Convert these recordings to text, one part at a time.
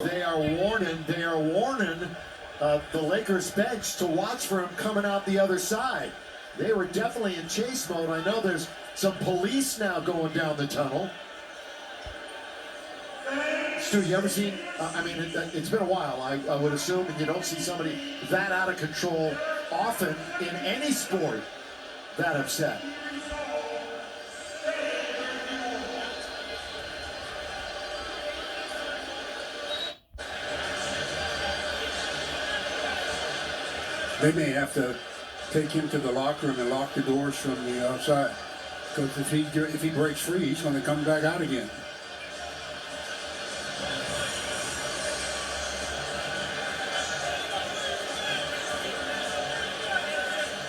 They are warning the Lakers bench to watch for him coming out the other side. They were definitely in chase mode. I know there's some police now going down the tunnel. Stu, you ever seen, it's been a while, I would assume, and you don't see somebody that out of control often in any sport that upset. They may have to take him to the locker room and lock the doors from the outside. Because if he breaks free, he's going to come back out again.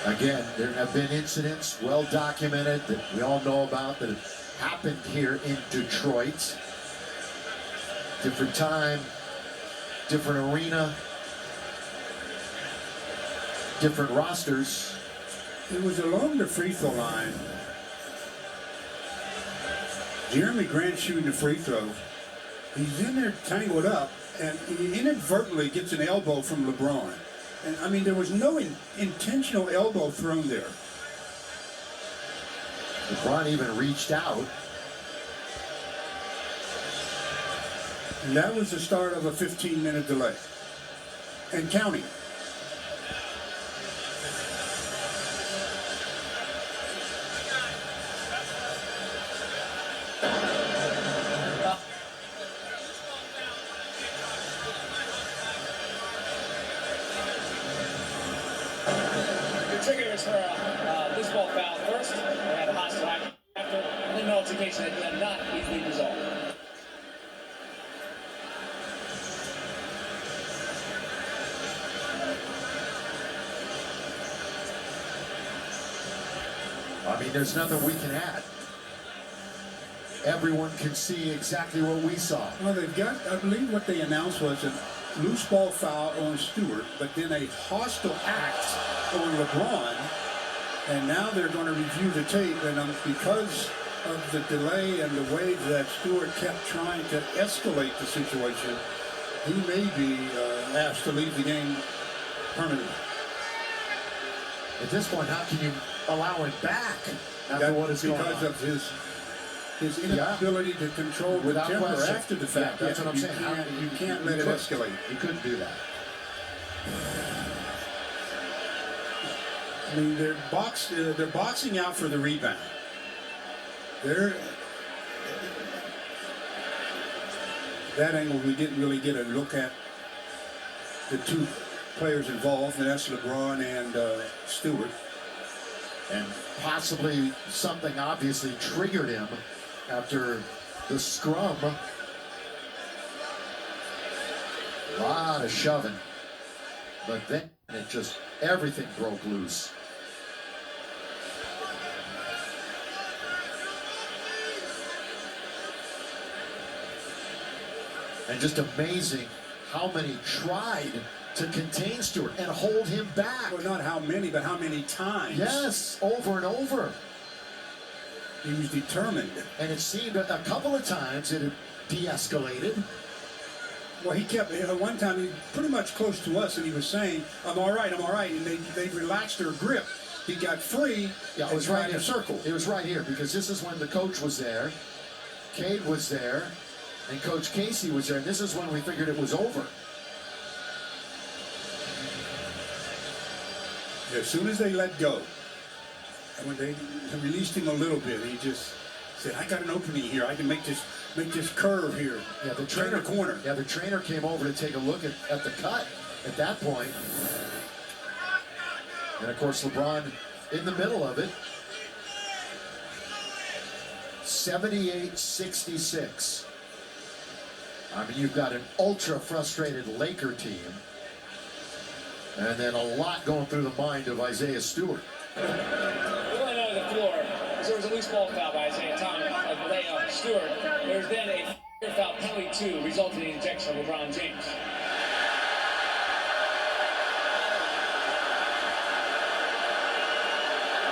Again, there have been incidents well documented that we all know about that have happened here in Detroit. Different time, different arena, different rosters. It was along the free throw line. Jeremy Grant shooting the free throw. He's in there tangled up, and he inadvertently gets an elbow from LeBron. And I mean, there was no intentional elbow thrown there. LeBron even reached out. And that was the start of a 15-minute delay. And counting. Triggers for a loose ball foul first. They had a hostile act after, and then an altercation that did not easily resolved. I mean, there's nothing we can add. Everyone can see exactly what we saw. Well, they've got, I believe what they announced was a loose ball foul on Stewart, but then a hostile act on LeBron, and now they're going to review the tape, and because of the delay and the way that Stewart kept trying to escalate the situation, he may be asked to leave the game permanently. At this point, how can you allow him back after what is going on? Because of his inability to control the temper after the fact. That's what I'm saying. You can't let it escalate. You couldn't do that. I mean, they're boxing out for the rebound. That angle, we didn't really get a look at the two players involved, and that's LeBron and Stewart. And possibly something obviously triggered him after the scrum. A lot of shoving. But then everything broke loose. And just amazing how many tried to contain Stewart and hold him back. Well, not how many, but how many times. Yes, over and over. He was determined. And it seemed a couple of times it had de-escalated. Well, he kept, one time, he pretty much close to us, and he was saying, I'm all right, and they relaxed their grip. He got free. Yeah, it was right in a circle. It was right here, because this is when the coach was there, Cade was there, and Coach Casey was there, and this is when we figured it was over. As soon as they let go, and when they released him a little bit, he just said, I got an opening here. I can make this curve here. Yeah, the trainer corner. Yeah, the trainer came over to take a look at the cut at that point. And of course, LeBron in the middle of it. 78-66. I mean, you've got an ultra frustrated Laker team. And then a lot going through the mind of Isaiah Stewart. Going on the floor, there was a loose ball foul by Isaiah Stewart. There's then a foul penalty two, resulting in ejection of LeBron James.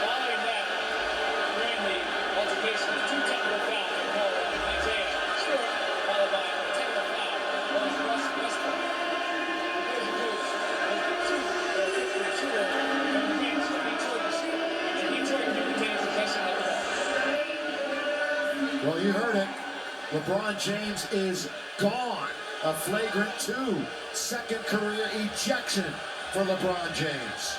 Following that, during the altercation, two technical fouls were called on Isaiah Stewart, followed by a technical foul on Russ LeBron James is gone. A flagrant 2. Second career ejection for LeBron James.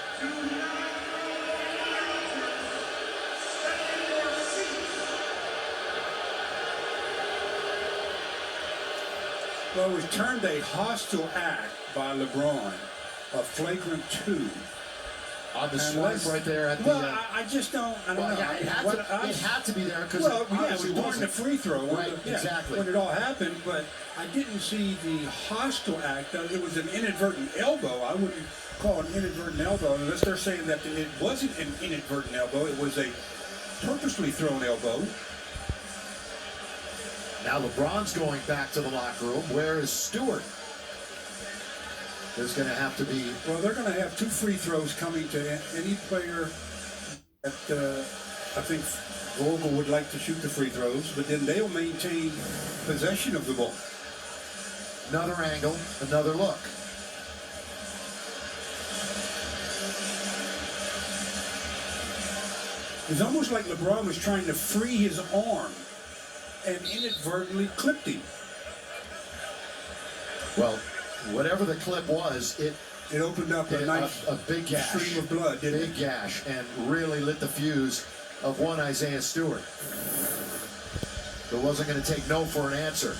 Well, it was termed a hostile act by LeBron, a flagrant 2. On the swipe right there at the... Well, I just don't, I don't know. Yeah, it had to be there because well, yeah, it was during the free throw. Right, exactly. When it all happened, but I didn't see the hostile act. It was an inadvertent elbow. I wouldn't call it an inadvertent elbow unless they're saying that it wasn't an inadvertent elbow. It was a purposely thrown elbow. Now LeBron's going back to the locker room. Where is Stewart? There's going to have to be... Well, they're going to have 2 free throws coming to any player that I think Vogel would like to shoot the free throws, but then they'll maintain possession of the ball. Another angle, another look. It's almost like LeBron was trying to free his arm and inadvertently clipped him. Well, whatever the clip was, it opened up a nice a big gash, stream of blood, didn't big gash, and really lit the fuse of one Isaiah Stewart. But wasn't going to take no for an answer.